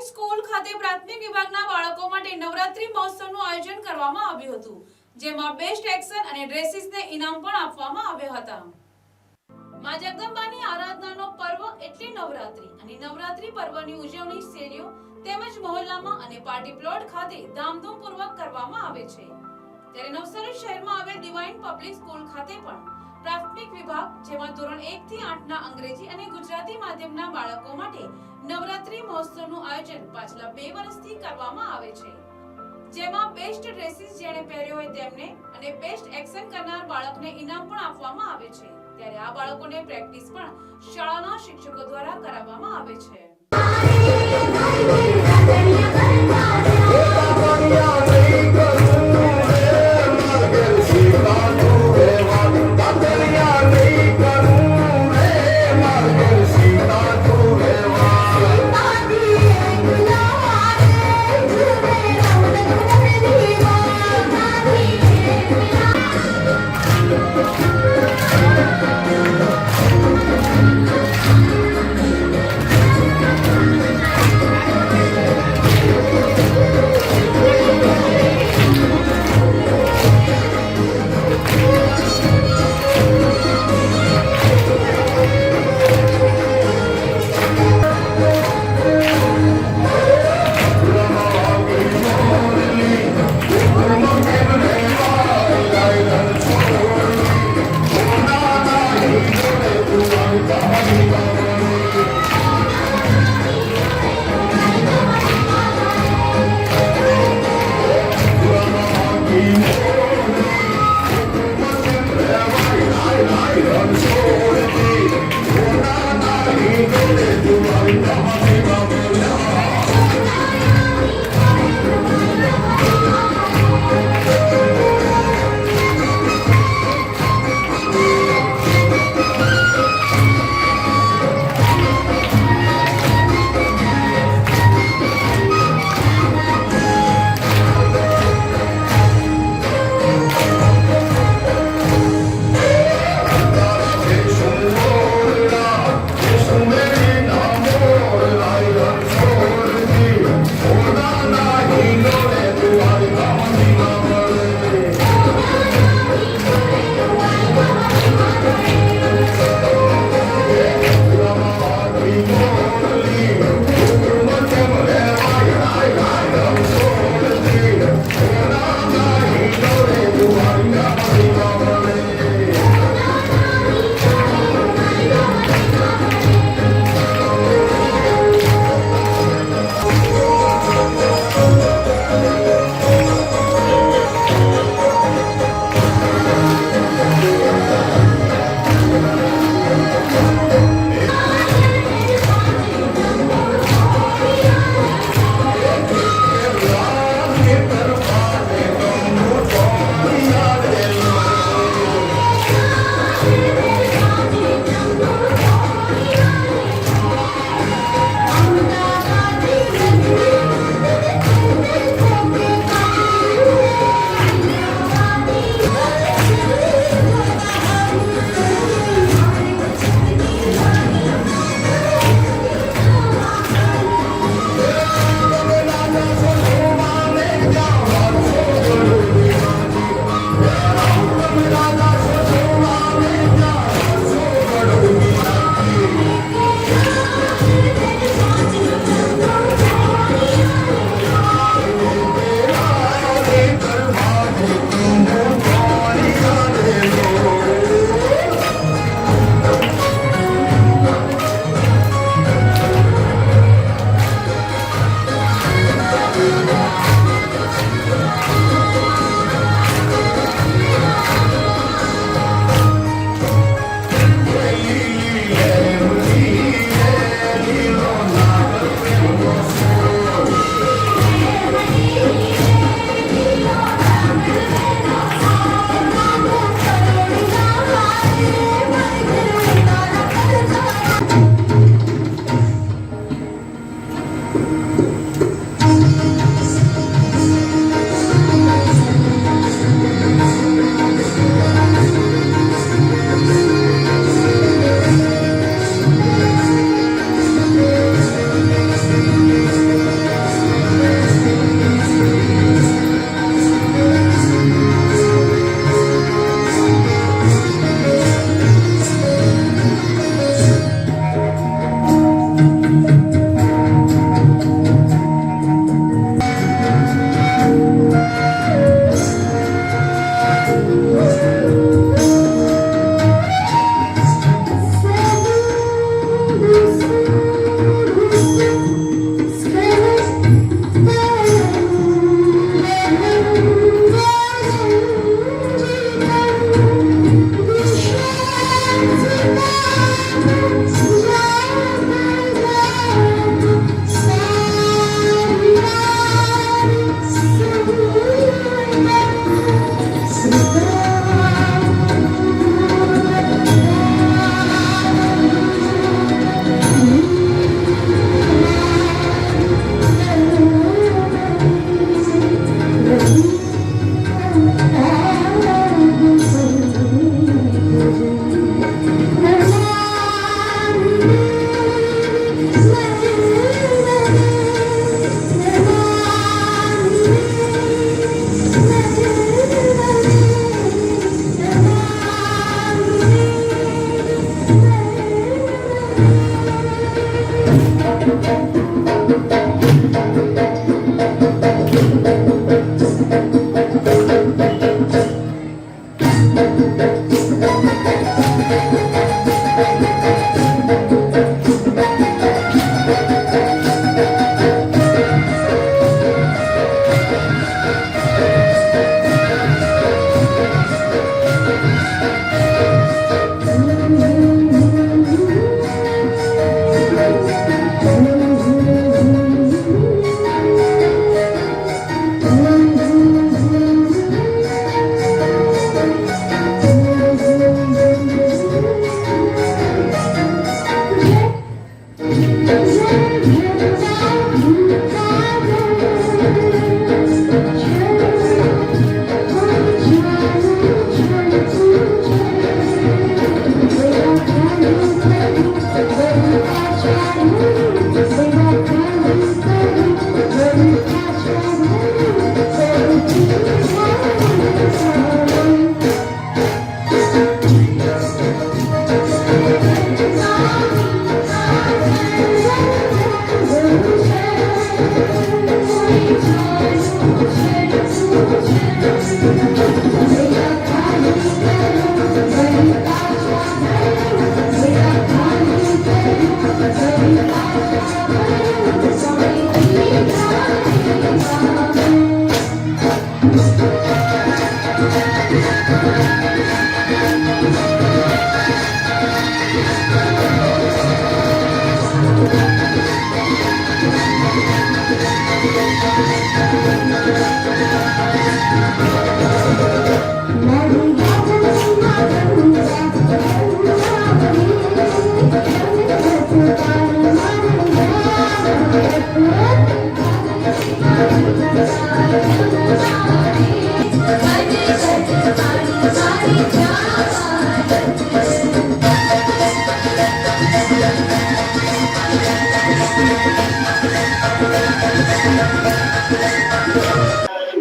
Public school ખાતે પ્રાથમિક વિભાગના બાળકો માટે નવરાત્રી મહોત્સવનું આયોજન કરવામાં આવ્યું હતું, જેમાં બેસ્ટ એક્શન અને ડ્રેસીસને ઇનામ પણ આપવામાં આવ્યા હતા. મા જગદંબાની આરાધનાનો પર્વ એટલે નવરાત્રી અને નવરાત્રી પર્વની ઉજવણી શેરીઓ તેમજ મહોલ્લામાં અને પાર્ટી પ્લોટ ખાતે ધામધૂમપૂર્વક કરવામાં આવે છે. ત્યારે નવસારી શહેરમાં આવેલ ડિવાઇન પબ્લિક સ્કૂલ ખાતે પણ પ્રાથમિક વિભાગ, જેમાં ધોરણ 1 થી 8 ના અંગ્રેજી અને ગુજરાતી માધ્યમના બાળકો માટે નવરાત્રી મહોત્સવનું આયોજન પાછલા 2 વર્ષથી કરવામાં આવે છે, જેમાં બેસ્ટ ડ્રેસીસ જેણે પહેર્યો હોય તેમને અને બેસ્ટ એક્શન કરનાર બાળકને ઇનામ પણ આપવામાં આવે છે. ત્યારે આ બાળકોને પ્રેક્ટિસ પણ શાળાના શિક્ષકો દ્વારા કરાવવામાં આવે છે.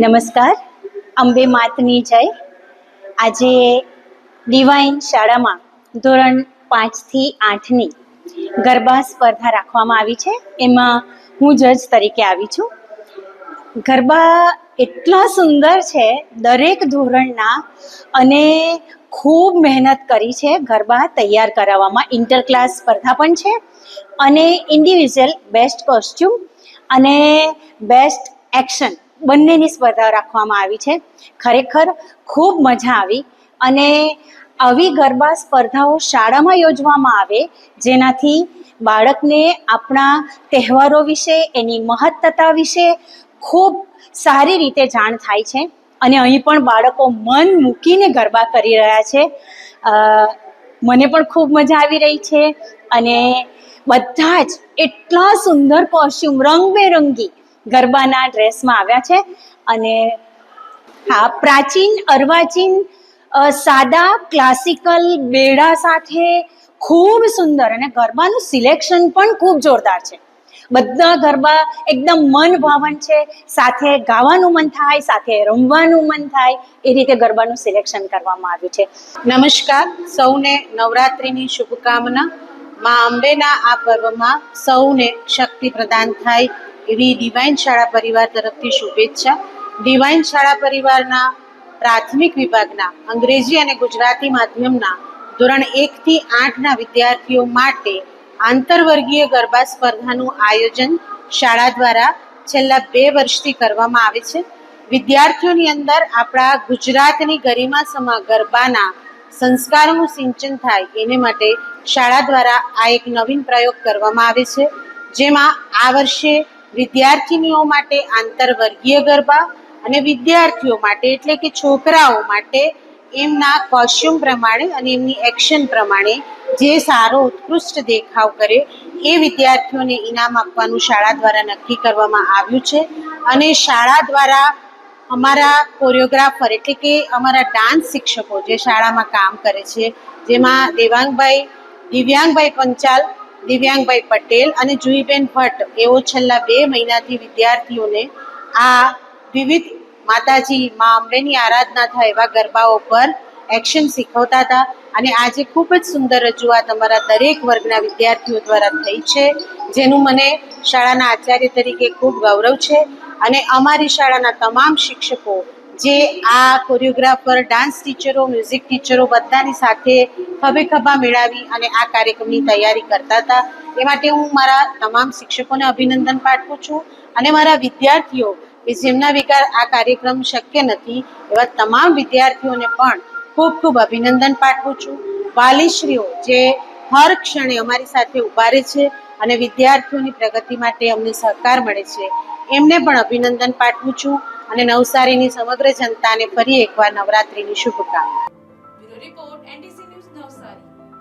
નમસ્કાર, અંબે માતની જય. આજે ડિવાઇન શાળામાં ધોરણ 5 થી 8ની ગરબા સ્પર્ધા રાખવામાં આવી છે. એમાં હું જજ તરીકે આવી છું. ગરબા એટલા સુંદર છે, દરેક ધોરણના, અને ખૂબ મહેનત કરી છે ગરબા તૈયાર કરાવવામાં. ઇન્ટર ક્લાસ સ્પર્ધા પણ છે અને ઇન્ડિવિજ્યુઅલ બેસ્ટ કોસ્ચ્યુમ અને બેસ્ટ એક્શન બંનેની સ્પર્ધા રાખવામાં આવી છે. ખરેખર ખૂબ મજા આવી. અને આવી ગરબા સ્પર્ધાઓ શાળામાં યોજવામાં આવે, જેનાથી બાળકને આપણા તહેવારો વિશે, એની મહત્તતા વિશે ખૂબ સારી રીતે જાણ થાય છે. અને અહીં પણ બાળકો મન મૂકીને ગરબા કરી રહ્યા છે. મને પણ ખૂબ મજા આવી રહી છે. અને બધા જ એટલા સુંદર કોસ્ચ્યુમ, રંગબેરંગી ગરબાના ડ્રેસમાં આવ્યા છે. અને હા, પ્રાચીન, અર્વાચીન, સાદા, ક્લાસિકલ બેડા સાથે ખૂબ સુંદર, અને ગરબાનું સિલેક્શન પણ ખૂબ જોરદાર છે. બધા ગરબા એકદમ મન ભાવન છે, સાથે ગાવાનું મન થાય, સાથે રમવાનું મન થાય, એ રીતે ગરબાનું સિલેક્શન કરવામાં આવ્યું છે. નમસ્કાર, સૌને નવરાત્રિની શુભકામના. મા અંબેના આ પર્વમાં સૌને શક્તિ પ્રદાન થાય એવી ડિવાઇન શાળા પરિવાર તરફથી શુભેચ્છા. ડિવાઇન શાળા પરિવારના પ્રાથમિક વિભાગના અંગ્રેજી અને ગુજરાતી માધ્યમના ધોરણ 1 થી 8ના વિદ્યાર્થીઓ માટે આંતરવર્ગીય ગરબા સ્પર્ધાનું આયોજન શાળા દ્વારા છેલ્લા 2 વર્ષથી કરવામાં આવે છે. વિદ્યાર્થીઓની અંદર આપણા ગુજરાતની ગરિમાસમા ગરબાના સંસ્કારોનું સિંચન થાય એને માટે શાળા દ્વારા આ એક નવીન પ્રયોગ કરવામાં આવે છે, જેમાં આ વર્ષે વિદ્યાર્થીનીઓ માટે આંતરવર્ગીય ગરબા અને વિદ્યાર્થીઓ માટે એટલે કે છોકરાઓ માટે એમના કોસ્ચ્યુમ પ્રમાણે અને એમની એક્શન પ્રમાણે જે સારો ઉત્કૃષ્ટ દેખાવ કરે એ વિદ્યાર્થીઓને ઇનામ આપવાનું શાળા દ્વારા નક્કી કરવામાં આવ્યું છે. અને શાળા દ્વારા અમારા કોરિયોગ્રાફર એટલે કે અમારા ડાન્સ શિક્ષકો જે શાળામાં કામ કરે છે, જેમાં દિવ્યાંગભાઈ પંચાલ, દિવ્યાંગભાઈ પટેલ અને જુહીબેન ભટ્ટ, એઓ છેલ્લા 2 મહિનાથી વિદ્યાર્થીઓને આ વિવિધ માતાજી મા અંબેની આરાધના થાય એવા ગરબાઓ પર એક્શન શીખવતા હતા. અને આજે ખૂબ જ સુંદર રજૂઆત અમારા દરેક વર્ગના વિદ્યાર્થીઓ દ્વારા થઈ છે, જેનું મને શાળાના આચાર્ય તરીકે ખૂબ ગૌરવ છે. અને અમારી શાળાના તમામ શિક્ષકો જે આ કોરિયોગ્રાફર, ડાન્સ ટીચરો, મ્યુઝિક ટીચરો બધાની સાથે ખભે ખભા મેળવી અને આ કાર્યક્રમની તૈયારી કરતા હતા. એ માટે હું મારા તમામ શિક્ષકોને અભિનંદન પાઠવું છું અને મારા વિદ્યાર્થીઓ કે જેમના વગર આ કાર્યક્રમ શક્ય નથી એવા તમામ વિદ્યાર્થીઓને પણ ખૂબ ખૂબ અભિનંદન પાઠવું છું. વાલીશ્રીઓ જે હર ક્ષણે અમારી સાથે ઊભા રહે છે અને વિદ્યાર્થીઓની પ્રગતિ માટે અમને સહકાર મળે છે, એમને પણ અભિનંદન પાઠવું છું અને નવસારીની સમગ્ર જનતાને ફરી એકવાર નવરાત્રિની શુભકામના. Bureau report NTC news Navsari.